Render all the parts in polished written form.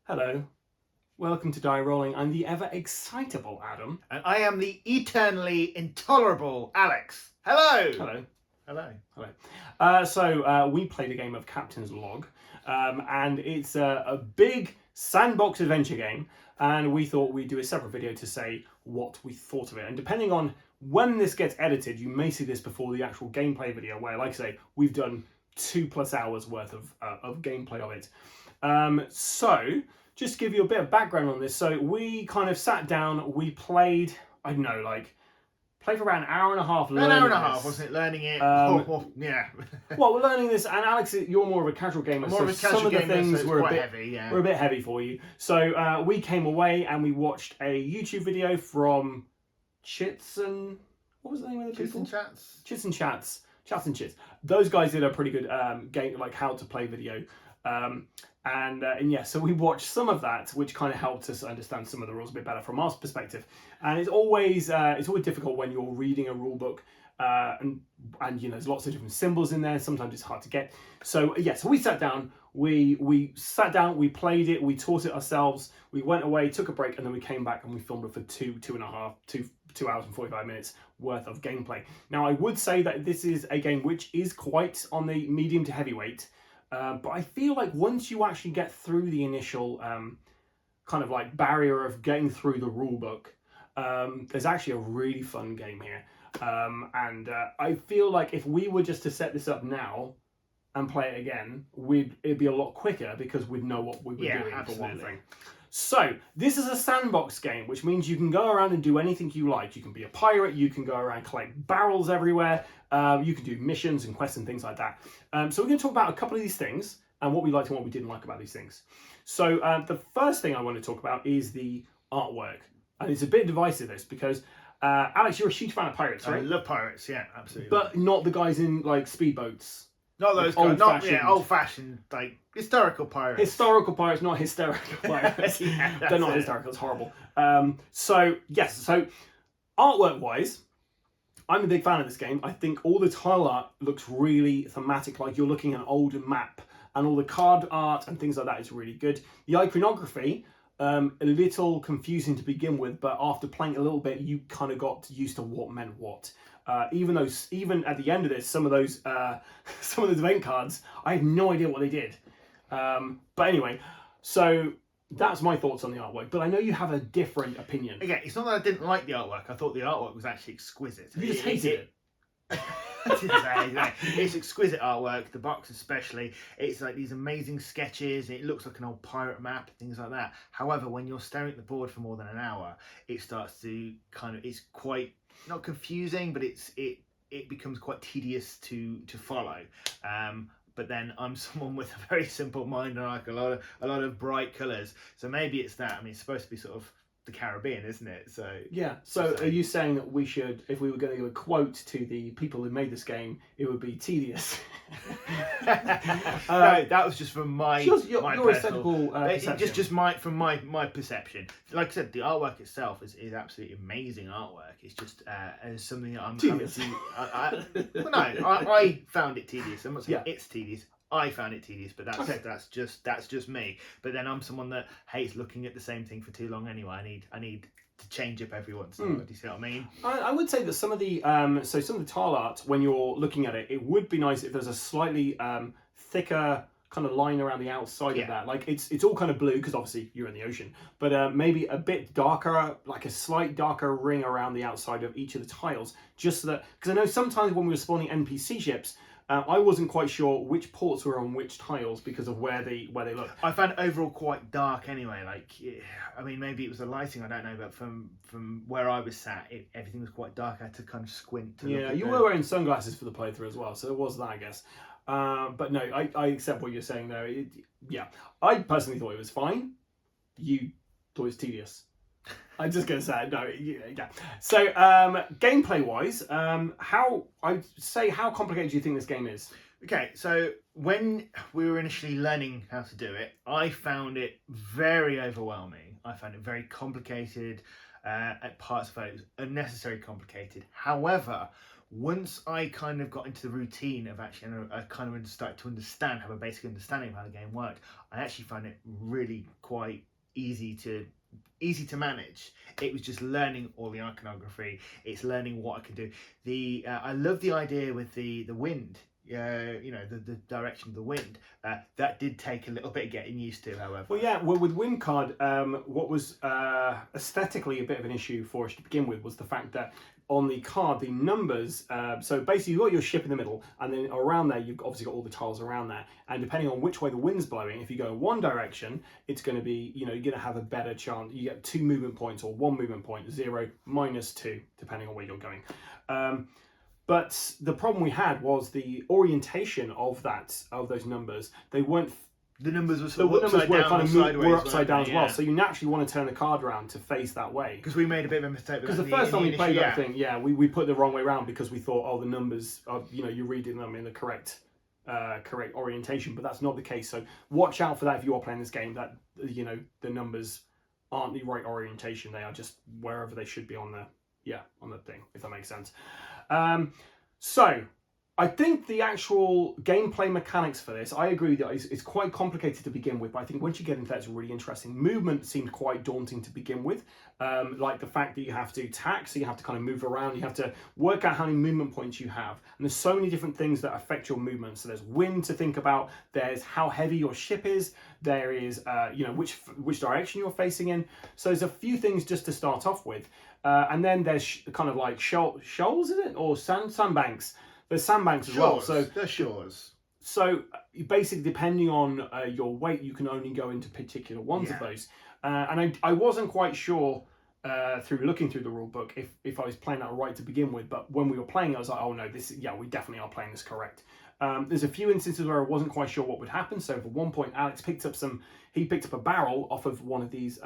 Hello, welcome to Die Rolling. I'm the ever excitable Adam. And I am the eternally intolerable Alex. Hello! Hello. Hello. Hello. So we played a game of Captain's Log, and it's a big sandbox adventure game, and we thought we'd do a separate video to say what we thought of it. And depending on when this gets edited, you may see this before the actual gameplay video, where, like I say, we've done 2+ hours worth of gameplay of it. So, just to give you a bit of background on this, so we kind of sat down, we played, I don't know, played for about an hour and a half learning An hour and a this. half, wasn't it? Learning it. Yeah. Well, we're learning this, and Alex, you're more of a casual gamer, More of a so casual some of the gamer, things so it's were a quite bit heavy, yeah. were a bit heavy for you. So we came away and we watched a YouTube video from Chits and what was the name of the Chits people? and Chats. Chits and Chats. Chats and Chits. Those guys did a pretty good game, like how to play video. And yeah, so we watched some of that, which kind of helped us understand some of the rules a bit better from our perspective. And it's always difficult when you're reading a rule book, and you know, there's lots of different symbols in there. Sometimes it's hard to get. So yeah, so we sat down, we sat down, we played it, we taught it ourselves. We went away, took a break, and then we came back and we filmed it for 2 hours and 45 minutes worth of gameplay. Now, I would say that this is a game which is quite on the medium to heavyweight. But I feel like once you actually get through the initial kind of like barrier of getting through the rule book, there's actually a really fun game here. And I feel like if we were just to set this up now and play it again, it'd be a lot quicker because we'd know what we were doing, absolutely. for one thing. So, this is a sandbox game, which means you can go around and do anything you like. You can be a pirate, you can go around and collect barrels everywhere, you can do missions and quests and things like that. So we're going to talk about a couple of these things and what we liked and what we didn't like about these things. So the first thing I want to talk about is the artwork. And it's a bit divisive, this, because Alex, you're a huge fan of pirates, right? I love pirates, yeah, absolutely. But not the guys in like speedboats. not those guys, old-fashioned, like historical pirates. Historical pirates, not hysterical pirates. Yeah, they're not hysterical, it's horrible. So artwork-wise, I'm a big fan of this game. I think all the tile art looks really thematic, like you're looking at an older map, and all the card art and things like that is really good. The iconography, a little confusing to begin with, but after playing a little bit, you kind of got used to what meant what. Even at the end of this, some of those event cards, I have no idea what they did. But anyway, so that's my thoughts on the artwork. But I know you have a different opinion. Again, it's not that I didn't like the artwork. I thought the artwork was actually exquisite. You just hated it. It's exquisite artwork, the box especially. It's like these amazing sketches. It looks like an old pirate map, things like that. However, when you're staring at the board for more than an hour, it starts to it's quite, not confusing, but it becomes quite tedious to follow. But then I'm someone with a very simple mind and I like a lot of bright colours. So maybe it's that. I mean, it's supposed to be sort of the Caribbean, isn't it? So yeah. So are you saying that we should, if we were going to give a quote to the people who made this game, it would be tedious? No, that was just from my your aesthetical perception. Just from my perception. Like I said, the artwork itself is absolutely amazing artwork. It's just as something that I'm tedious. I found it tedious. I'm not saying Yeah. it's tedious. I found it tedious, but that's just me. But then I'm someone that hates looking at the same thing for too long anyway. I need to change up every once in a while. Do you see what I mean? I would say that some of the tile art, when you're looking at it, it would be nice if there's a slightly thicker kind of line around the outside of that. Like it's all kind of blue because obviously you're in the ocean, but maybe a bit darker, like a slight darker ring around the outside of each of the tiles, just so that, because I know sometimes when we were spawning NPC ships, I wasn't quite sure which ports were on which tiles because of where they look. I found it overall quite dark anyway. Like, I mean, maybe it was the lighting, I don't know, but from where I was sat, everything was quite dark. I had to kind of squint to look at you were wearing sunglasses for the playthrough as well, so it was that, I guess. But no, I accept what you're saying though. I personally thought it was fine. You thought it was tedious. I'm just going to say no. Yeah. So gameplay wise, how complicated do you think this game is? Okay, so when we were initially learning how to do it, I found it very overwhelming. I found it very complicated. At parts of it was unnecessarily complicated. However, Once I kind of got into the routine of actually, and I kind of started to understand, have a basic understanding of how the game worked, I actually found it really quite easy to manage. It was just learning all the iconography. It's learning what I can do. I love the idea with the wind. The direction of the wind. That did take a little bit of getting used to, however. Well, yeah. Well, with wind card, what was aesthetically a bit of an issue for us to begin with was the fact that on the card, the numbers, so basically you've got your ship in the middle, and then around there, you've obviously got all the tiles around there. And depending on which way the wind's blowing, if you go in one direction, it's going to be, you're going to have a better chance. You get 2 movement points or 1 movement point, 0, -2, depending on where you're going. But the problem we had was the orientation of those numbers. They weren't. The numbers were The sort of numbers upside were down, kind of sideways, were upside down as well. yeah. So you naturally want to turn the card around to face that way. Because we made a bit of a mistake. Because the first time we played that thing, we put it the wrong way around because we thought, oh, the numbers are, you're reading them in the correct orientation, but that's not the case. So watch out for that if you are playing this game. That the numbers aren't the right orientation; they are just wherever they should be on the thing. If that makes sense. So I think the actual gameplay mechanics for this, I agree that it's quite complicated to begin with, but I think once you get into that, it's really interesting. Movement seemed quite daunting to begin with, like the fact that you have to tack, so you have to kind of move around, you have to work out how many movement points you have, and there's so many different things that affect your movement. So there's wind to think about, there's how heavy your ship is, there is which direction you're facing in. So there's a few things just to start off with, and then there's kind of like shoals, is it, or sandbanks. There's sandbanks as well. So they're shores. So basically, depending on your weight, you can only go into particular ones of those. And I wasn't quite sure through looking through the rule book if I was playing that right to begin with. But when we were playing, I was like, oh no, we definitely are playing this correct. There's a few instances where I wasn't quite sure what would happen. So for one point, Alex picked up a barrel off of one of these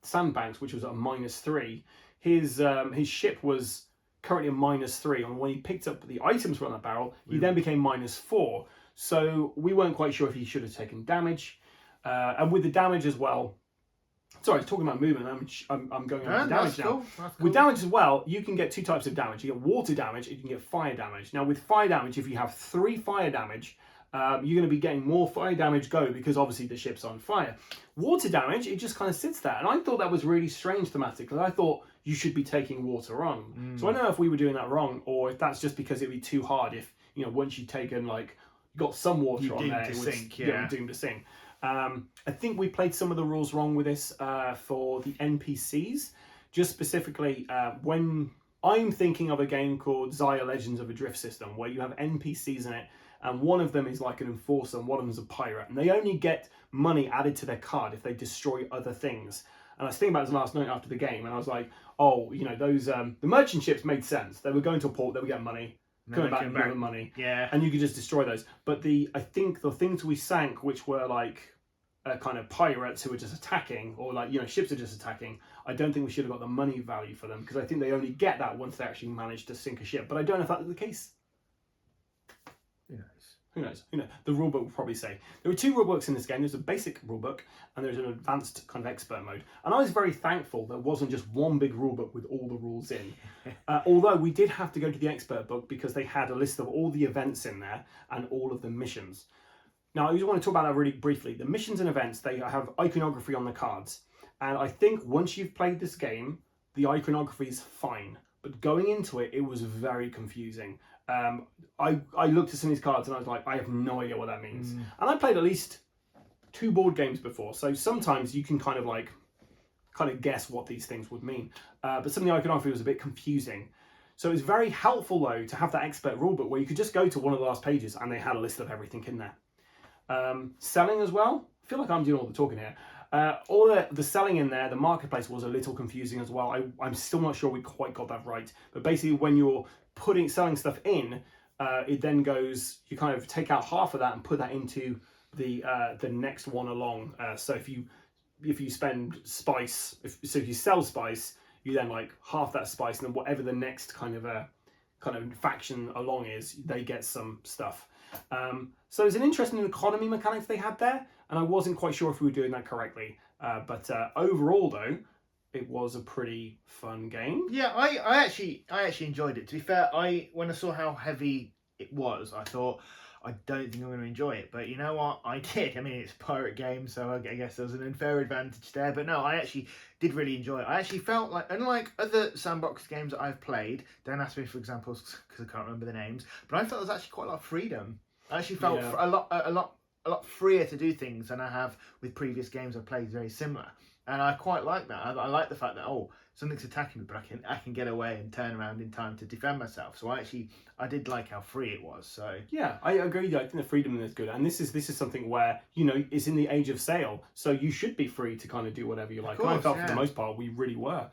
sandbanks, which was at a -3. His ship was currently a -3, and when he picked up the items from that barrel, he then became -4. So we weren't quite sure if he should have taken damage. And with the damage as well, sorry, talking about movement, I'm going on to damage now. Cool. With damage as well, you can get 2 types of damage. You get water damage, and you can get fire damage. Now with fire damage, if you have 3 fire damage, you're going to be getting more fire damage because obviously the ship's on fire. Water damage, it just kind of sits there. And I thought that was really strange thematically. I thought you should be taking water on. So I don't know if we were doing that wrong, or if that's just because it'd be too hard if, once you've taken, you got some water on there, you're doomed to sink. I think we played some of the rules wrong with this for the NPCs. Just specifically, when I'm thinking of a game called Zaya Legends of a Drift System, where you have NPCs in it, and one of them is like an enforcer and one of them is a pirate, and they only get money added to their card if they destroy other things. And I was thinking about this last night after the game, and I was like, oh, those the merchant ships made sense. They were going to a port, they would get money, coming back with more money, and you could just destroy those. But I think the things we sank, which were kind of pirates who were just attacking, or ships are just attacking, I don't think we should have got the money value for them, because I think they only get that once they actually manage to sink a ship. But I don't know if that's the case. Who knows? The rulebook will probably say. There are 2 rulebooks in this game. There's a basic rulebook and there's an advanced kind of expert mode. And I was very thankful there wasn't just one big rulebook with all the rules in. Although we did have to go to the expert book because they had a list of all the events in there and all of the missions. Now, I just want to talk about that really briefly. The missions and events, they have iconography on the cards. And I think once you've played this game, the iconography is fine. But going into it, it was very confusing. I looked at some of these cards and I was like, I have no idea what that means. And I played at least 2 board games before, so sometimes you can kind of guess what these things would mean. But some of the iconography was a bit confusing. So it's very helpful though to have that expert rulebook where you could just go to one of the last pages and they had a list of everything in there. Selling as well. I feel like I'm doing all the talking here. All the selling in there, the marketplace was a little confusing as well. I'm still not sure we quite got that right. But basically when you're selling stuff in, it then goes, you kind of take out half of that and put that into the next one along. So if you spend spice, if you sell spice, you then half that spice, and then whatever the next kind of faction along is, they get some stuff. So there's an interesting economy mechanics they had there, and I wasn't quite sure if we were doing that correctly. But overall though, it was a pretty fun game. Yeah, I actually enjoyed it. To be fair, when I saw how heavy it was, I thought I don't think I'm going to enjoy it. But you know what? I did. I mean, it's a pirate game, so I guess there was an unfair advantage there. But no, I actually did really enjoy it. I actually felt like, unlike other sandbox games that I've played, don't ask me for examples because I can't remember the names. But I felt there was actually quite a lot of freedom. I actually felt a lot freer to do things than I have with previous games I've played. Very similar. And I quite like that. I like the fact that something's attacking me, but I can get away and turn around in time to defend myself. So I did like how free it was. So yeah, I agree. I think the freedom is good, and this is something where it's in the age of sale, so you should be free to kind of do whatever you like. Course, and I felt for the most part we really were.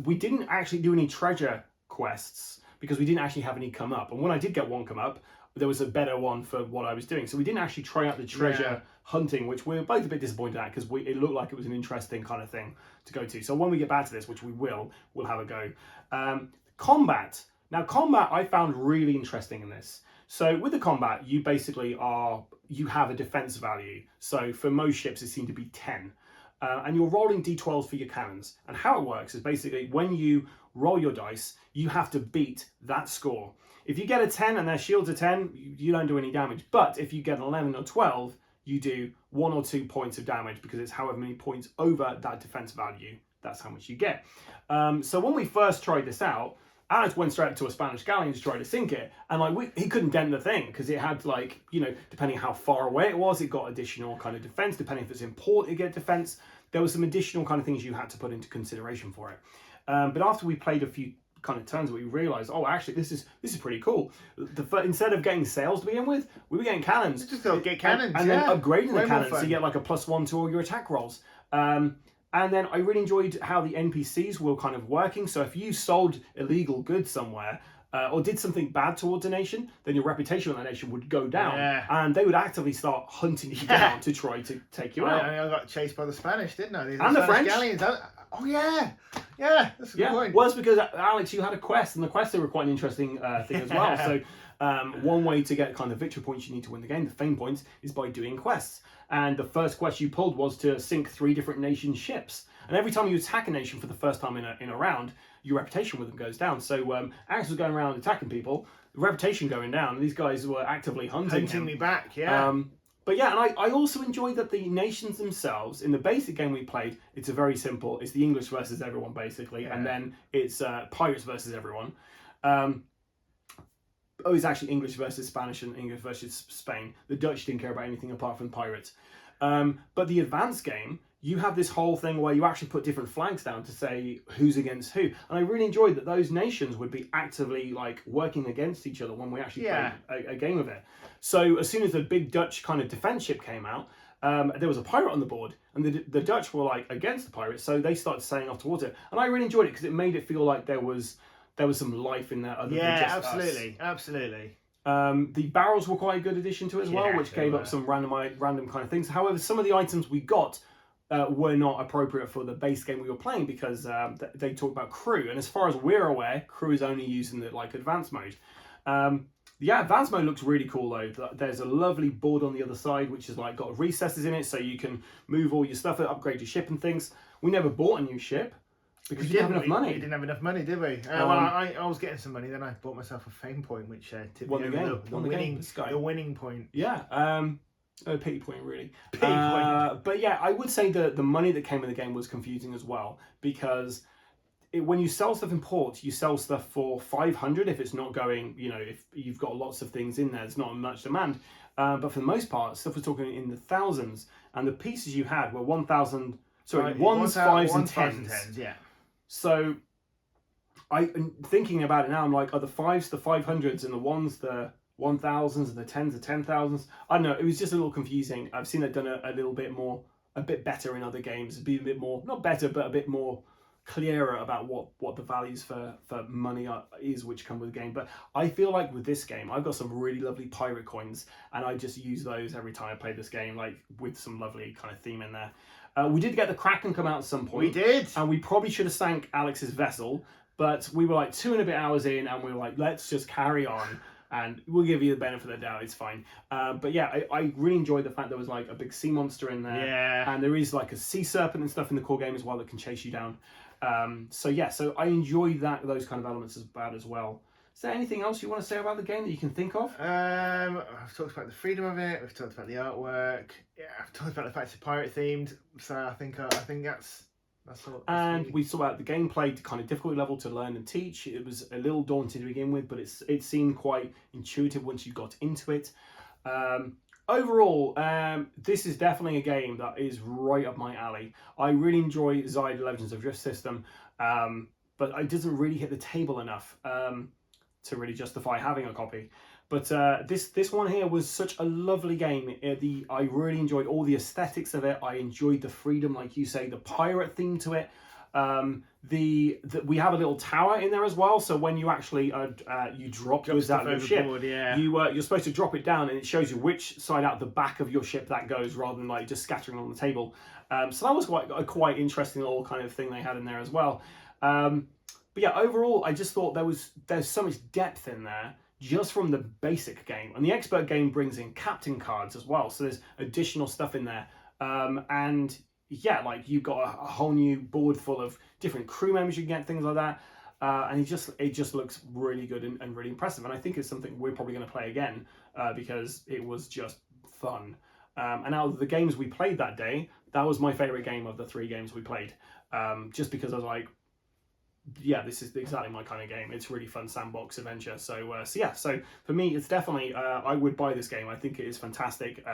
We didn't actually do any treasure quests because we didn't actually have any come up, and when I did get one come up, there was a better one for what I was doing. So we didn't actually try out the treasure hunting, which we were both a bit disappointed at because it looked like it was an interesting kind of thing to go to. So when we get back to this, which we will, we'll have a go. Combat. Now, combat I found really interesting in this. So with the combat, you basically you have a defense value. So for most ships, it seemed to be 10. And you're rolling d12s for your cannons. And how it works is basically when you roll your dice, you have to beat that score. If you get a 10 and their shields are 10, you don't do any damage. But if you get an 11 or 12, you do 1 or 2 points of damage because it's however many points over that defense value. That's how much you get. So when we first tried this out, Alex went straight up to a Spanish galleon to try to sink it. And he couldn't dent the thing because it had depending how far away it was, it got additional kind of defense. Depending if it's in port, it get defense. There was some additional kind of things you had to put into consideration for it. But after we played a few kind of turns, we realized, actually this is pretty cool. Instead of getting sails to begin with, we were getting cannons. Just go get cannons, and then upgrading the cannons to get like a +1 to all your attack rolls. And then I really enjoyed how the NPCs were kind of working. So if you sold illegal goods somewhere or did something bad towards a nation, then your reputation on that nation would go down, and they would actively start hunting you down to try to take you out. I got chased by the Spanish, didn't I? And the French. Galleons. Oh yeah, that's a good point. Well, it's because Alex, you had a quest, and the quests were quite an interesting thing as well. So one way to get kind of victory points you need to win the game, the fame points, is by doing quests. And the first quest you pulled was to sink 3 different nations' ships. And every time you attack a nation for the first time in a round, your reputation with them goes down. So Alex was going around attacking people, reputation going down, and these guys were actively hunting me back. Yeah. But yeah, and I also enjoyed that the nations themselves, in the basic game we played, it's a very simple, it's the English versus everyone basically, and then it's pirates versus everyone. It's actually English versus Spanish and English versus Spain. The Dutch didn't care about anything apart from pirates. But the advanced game, you have this whole thing where you actually put different flags down to say who's against who. And I really enjoyed that those nations would be actively working against each other when we actually played a game of it. So as soon as the big Dutch kind of defense ship came out, there was a pirate on the board, and the Dutch were against the pirates, so they started sailing off towards it. And I really enjoyed it because it made it feel like there was some life in there other than just absolutely. The barrels were quite a good addition to it as well, which gave up some random kind of things. However, some of the items we got were not appropriate for the base game we were playing because they talk about crew, and as far as we're aware, crew is only used in the advanced mode. Advanced mode looks really cool though. There's a lovely board on the other side which is got recesses in it, so you can move all your stuff, upgrade your ship and things. We never bought a new ship because we didn't have enough money. We didn't have enough money, did we? I was getting some money, then I bought myself a fame point, which tipped me over the winning point. Yeah. A pity point, really. But yeah, I would say the money that came in the game was confusing as well, because when you sell stuff in port, you sell stuff for 500 if it's not going, if you've got lots of things in there, there's not much demand. But for the most part, stuff was talking in the thousands, and the pieces you had were 1,000, ones, fives, and tens. Yeah. So thinking about it now, I'm like, are the 5s the 500s and the 1s the 1,000s and the 10s the 10,000s? I don't know, it was just a little confusing. I've seen it done a little bit more, a bit better in other games. Be a bit more, not better, but a bit more clearer about what the values for money is which come with the game. But I feel like with this game, I've got some really lovely pirate coins, and I just use those every time I play this game, with some lovely kind of theme in there. We did get the Kraken come out at some point. We did. And we probably should have sank Alex's vessel, but we were 2 and a bit hours in, and we were let's just carry on. and we'll give you the benefit of the doubt. It's fine. But yeah, I really enjoyed the fact there was like a big sea monster in there, Yeah. and there is like a sea serpent and stuff in the core game as well that can chase you down. So yeah, so I enjoyed those kind of elements as well. Is there anything else you want to say about the game that you can think of? I've talked about the freedom of it. We've talked about the artwork. Yeah, I've talked about the fact it's pirate themed. So I think that's all. And we saw out the gameplay kind of difficulty level to learn and teach. It was a little daunting to begin with, but it seemed quite intuitive once you got into it. Overall, this is definitely a game that is right up my alley. I really enjoy Zyda Legends of Drift system, but it doesn't really hit the table enough to really justify having a copy. But this one here was such a lovely game. I really enjoyed all the aesthetics of it. I enjoyed the freedom, like you say, the pirate theme to it. We have a little tower in there as well. So when you actually you drop goods out of your ship, you're supposed to drop it down, and it shows you which side out the back of your ship that goes, rather than like just scattering on the table. So that was quite interesting little kind of thing they had in there as well. But yeah, overall, I just thought there's so much depth in there just from the basic game. And the expert game brings in captain cards as well. So there's additional stuff in there. And yeah, like you've got a whole new board full of different crew members you can get, things like that. And it just looks really good and really impressive. And I think it's something we're probably going to play again because it was just fun. And out of the games we played that day, that was my favorite game of the 3 games we played. Just because I was like, yeah, this is exactly my kind of game. It's really fun sandbox adventure. So yeah, so for me, it's definitely, I would buy this game. I think it is fantastic.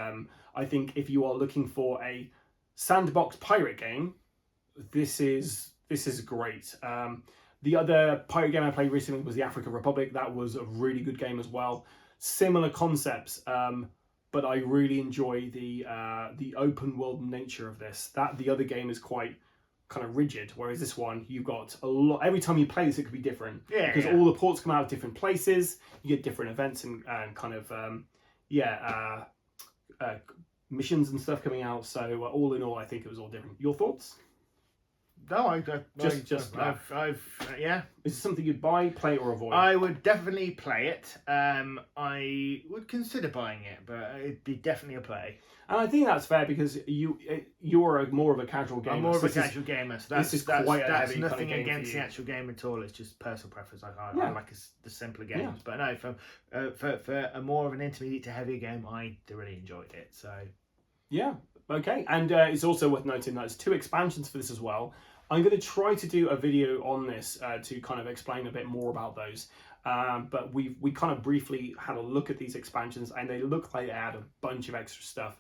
I think if you are looking for a sandbox pirate game, this is great. The other pirate game I played recently was the African Republic. That was a really good game as well. Similar concepts, but I really enjoy the open world nature of this. The other game is quite kind of rigid, whereas this one, you've got a lot. Every time you play this, it could be different. Because all the ports come out of different places. You get different events and kind of missions and stuff coming out. So all in all, I think it was all different. Your thoughts? No, yeah. Is it something you'd buy, play, or avoid? I would definitely play it. I would consider buying it, but it'd be definitely a play. And I think that's fair because you're more of a casual gamer. I'm more of a casual gamer, so that's quite a heavy nothing kind of game against the actual game at all. It's just personal preference. I like the simpler games, Yeah. but no, for a more of an intermediate to heavy game, I really enjoyed it. So yeah, okay, and it's also worth noting that there's 2 expansions for this as well. I'm going to try to do a video on this to kind of explain a bit more about those. But we kind of briefly had a look at these expansions, and they look like they add a bunch of extra stuff.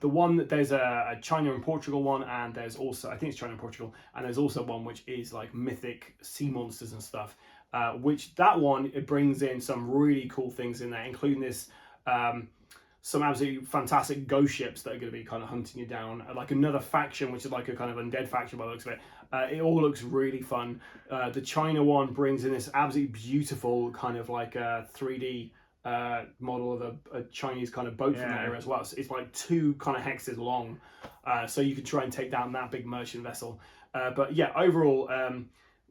The one that there's a China and Portugal one, and there's also, I think it's China and Portugal, and there's also one which is like mythic sea monsters and stuff. Which that one, it brings in some really cool things in there, including this some absolutely fantastic ghost ships that are going to be kind of hunting you down, like another faction which is like a kind of undead faction by the looks of it. It all looks really fun. The China one brings in this absolutely beautiful kind of like a 3D model of a Chinese kind of boat from that era as well. So it's like 2 kind of hexes long, so you can try and take down that big merchant vessel. But yeah, overall,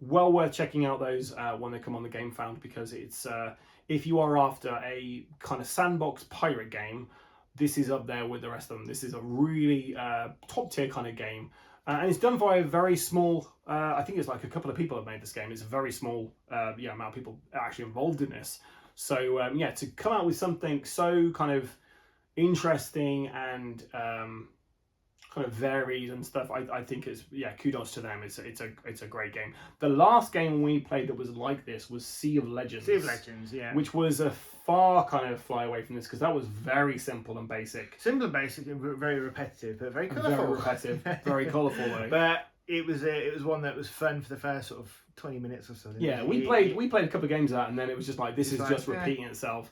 well worth checking out those when they come on the Game Found, because it's if you are after a kind of sandbox pirate game, this is up there with the rest of them. This is a really top tier kind of game. And it's done by a very small, I think it's like a couple of people have made this game. It's a very small amount of people actually involved in this. So yeah, to come out with something so kind of interesting and kind of varied and stuff, I think it's, kudos to them. It's a great game. The last game we played that was like this was Sea of Legends. Sea of Legends, yeah. Which was a far kind of fly away from this, because that was very simple and basic. Simple and basic and very repetitive, but very colourful. Very repetitive, very colourful though. But it was one that was fun for the first sort of 20 minutes or so. Yeah, we played a couple of games of that, and then it was just like, this is just repeating itself.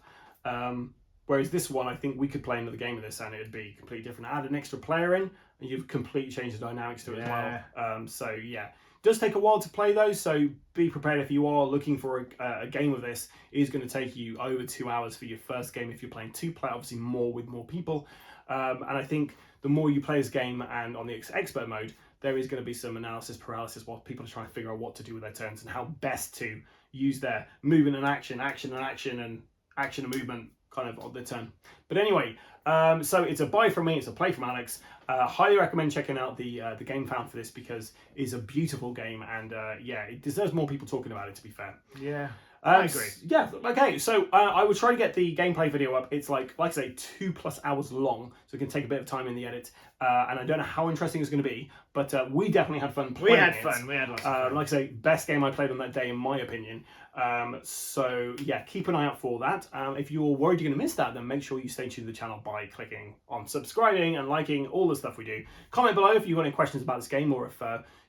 Whereas this one, I think we could play another game of this and it would be completely different. Add an extra player in, and you've completely changed the dynamics to it as well. So yeah, it does take a while to play those, so be prepared if you are looking for a game of this. It is going to take you over 2 hours for your first game if you're playing 2-player, obviously more with more people. And I think the more you play this game, and on the expert mode, there is going to be some analysis paralysis while people are trying to figure out what to do with their turns and how best to use their movement and action, and action and movement kind of on the turn. But anyway, so it's a buy from me, it's a play from Alex. Highly recommend checking out the game found for this because it's a beautiful game, and yeah, it deserves more people talking about it, to be fair. Yeah. I agree. Yeah, okay, so I will try to get the gameplay video up. It's like I say, 2+ hours long, so it can take a bit of time in the edit. And I don't know how interesting it's going to be, but we definitely had fun playing it. We had lots of fun. Like I say, best game I played on that day, in my opinion. So yeah, keep an eye out for that. If you're worried you're going to miss that, then make sure you stay tuned to the channel by clicking on subscribing and liking all the stuff we do. Comment below if you've got any questions about this game, or if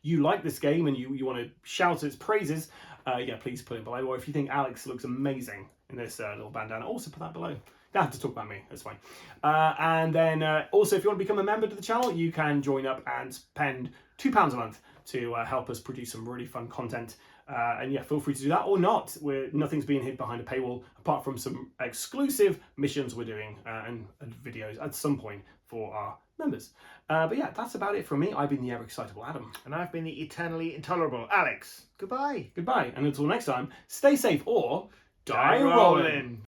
you like this game and you want to shout its praises. Yeah, please put it below. Or if you think Alex looks amazing in this little bandana, also put that below. You don't have to talk about me, that's fine. And then also, if you want to become a member to the channel, you can join up and spend £2 a month to help us produce some really fun content. And yeah, feel free to do that or not. Nothing's being hid behind a paywall, apart from some exclusive missions we're doing and videos at some point for our members. But yeah, that's about it from me. I've been the ever-excitable Adam. And I've been the eternally intolerable Alex. Goodbye. Goodbye, and until next time, stay safe or Die Rollin'.